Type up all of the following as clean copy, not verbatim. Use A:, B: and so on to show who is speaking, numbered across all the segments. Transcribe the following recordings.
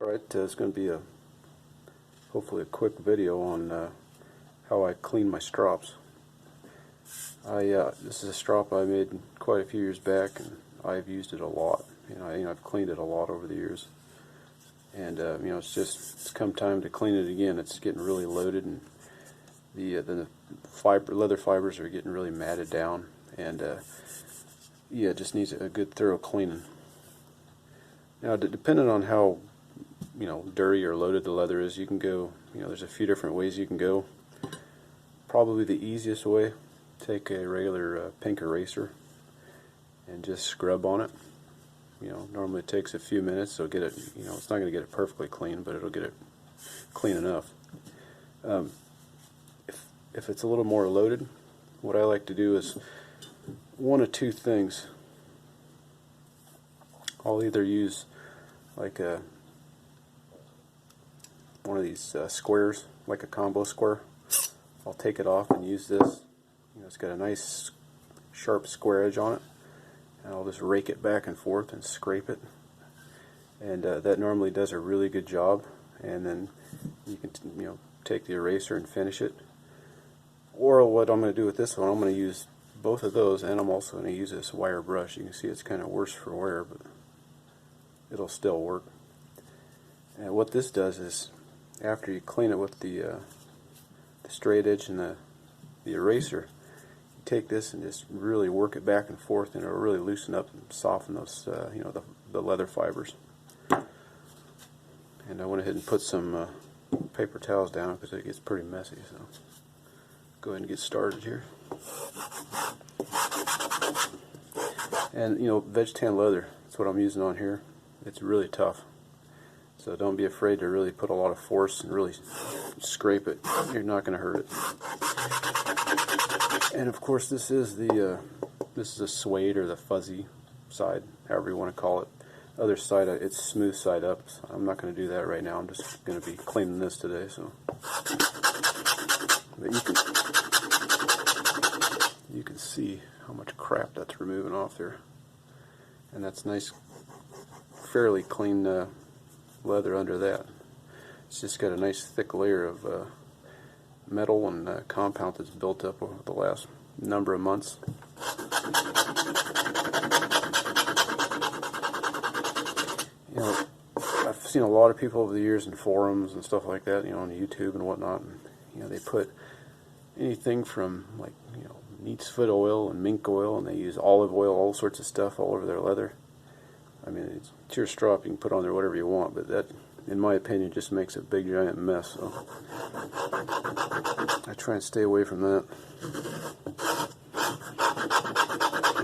A: Alright, it's going to be hopefully a quick video on how I clean my strops. This is a strop I made quite a few years back, and I've used it a lot. I've cleaned it a lot over the years, and it's come time to clean it again. It's getting really loaded, and the leather fibers are getting really matted down, and it just needs a good thorough cleaning. Now, depending on how dirty or loaded the leather is, you can go, there's a few different ways you can go. Probably the easiest way, take a regular pink eraser and just scrub on it. Normally it takes a few minutes, so get it, it's not going to get it perfectly clean, but it'll get it clean enough. If it's a little more loaded, what I like to do is one of two things. I'll either use like one of these squares, like a combo square. I'll take it off and use this. It's got a nice sharp square edge on it, and I'll just rake it back and forth and scrape it, and that normally does a really good job. And then you can take the eraser and finish it. Or what I'm going to do with this one, I'm going to use both of those, and I'm also going to use this wire brush. You can see it's kind of worse for wear, but it'll still work. And what this does is, after you clean it with the straight edge and the eraser, you take this and just really work it back and forth, and it'll really loosen up and soften those the leather fibers. And I went ahead and put some paper towels down because it gets pretty messy, so go ahead and get started here. And veg tan leather, that's what I'm using on here. It's really tough, so don't be afraid to really put a lot of force and really scrape it. You're not going to hurt it. And of course, this is a suede, or the fuzzy side, however you want to call it. Other side, it's smooth side up. So I'm not going to do that right now. I'm just going to be cleaning this today. So, but you can see how much crap that's removing off there, and that's nice, fairly clean leather under that. It's just got a nice thick layer of metal and compound that's built up over the last number of months. I've seen a lot of people over the years in forums and stuff like that, on YouTube and whatnot, and they put anything from like neat's foot oil and mink oil, and they use olive oil, all sorts of stuff all over their leather. I mean, it's your strop, you can put on there whatever you want, but that, in my opinion, just makes a big giant mess. So I try and stay away from that.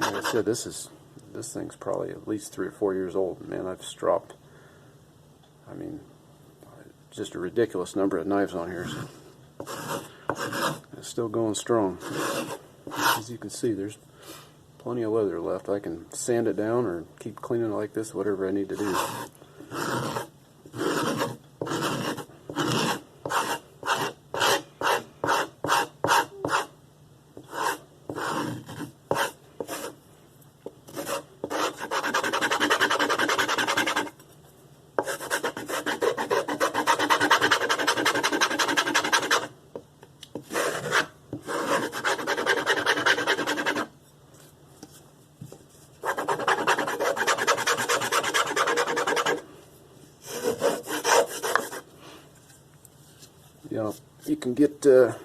A: Like I said, this thing's probably at least 3 or 4 years old. Man, I've stropped, just a ridiculous number of knives on here. So it's still going strong. As you can see, there's plenty of leather left. I can sand it down or keep cleaning it like this, whatever I need to do. You can get a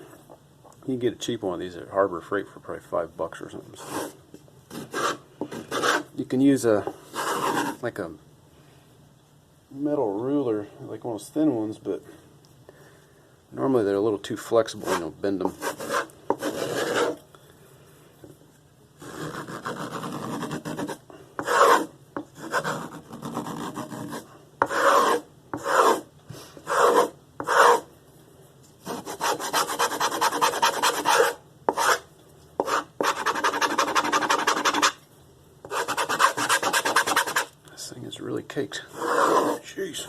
A: cheap one of these at Harbor Freight for probably $5 or something. So you can use a metal ruler, like one of those thin ones, but normally they're a little too flexible, and you'll bend them. This thing is really caked. Jeez.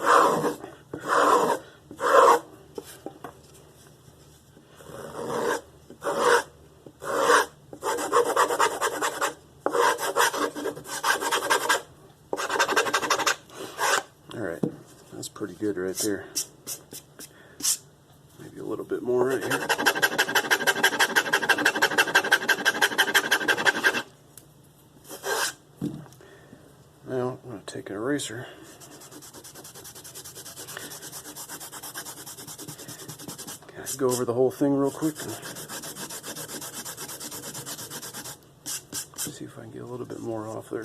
A: Alright, that's pretty good. good right there. Maybe a little bit more right here. Now I'm going to take an eraser. Go over the whole thing real quick and see if I can get a little bit more off there.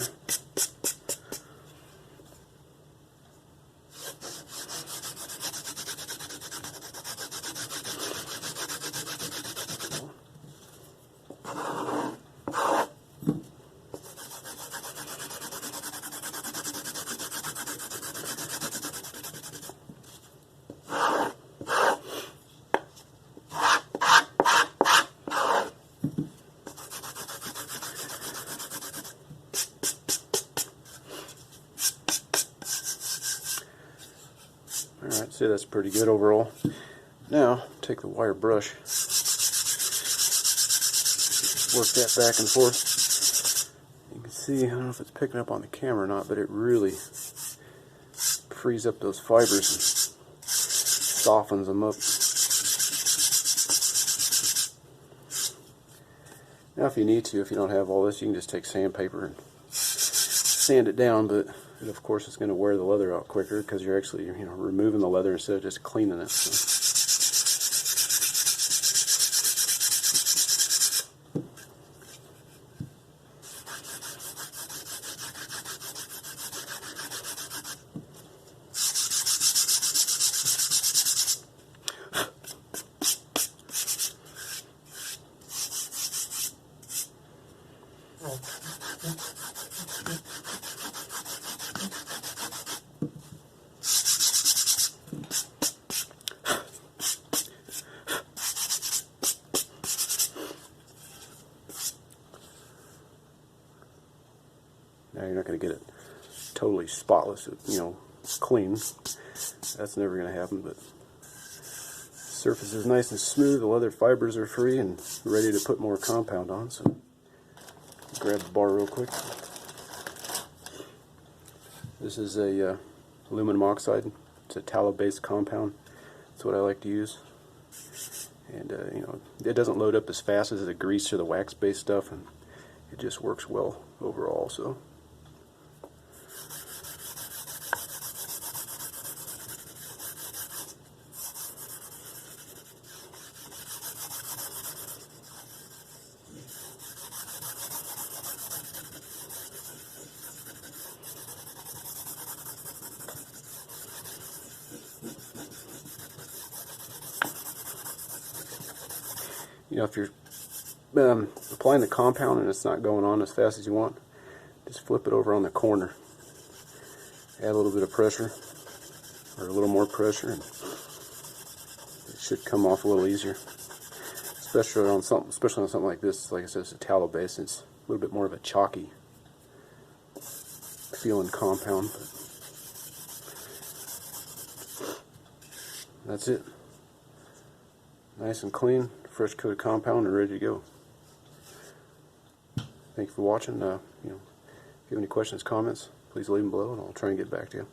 A: Alright, see, that's pretty good overall. Now, take the wire brush, work that back and forth. You can see, I don't know if it's picking up on the camera or not, but it really frees up those fibers and softens them up. Now, if you need to, if you don't have all this, you can just take sandpaper and sand it down, but it, of course, it's going to wear the leather out quicker because you're actually, removing the leather instead of just cleaning it. So. Now you're not going to get it totally spotless, clean. That's never going to happen, but the surface is nice and smooth, the leather fibers are free and ready to put more compound on. So grab the bar real quick. This is a aluminum oxide. It's a tallow-based compound. That's what I like to use. And it doesn't load up as fast as the grease or the wax-based stuff, and it just works well overall. So. If you're applying the compound and it's not going on as fast as you want, just flip it over on the corner. Add a little bit of pressure, or a little more pressure, and it should come off a little easier. Especially on something like this. Like I said, it's a tallow base. It's a little bit more of a chalky feeling compound. But that's it. Nice and clean. Fresh coat of compound and ready to go. Thank you for watching. If you have any questions, comments, please leave them below and I'll try and get back to you.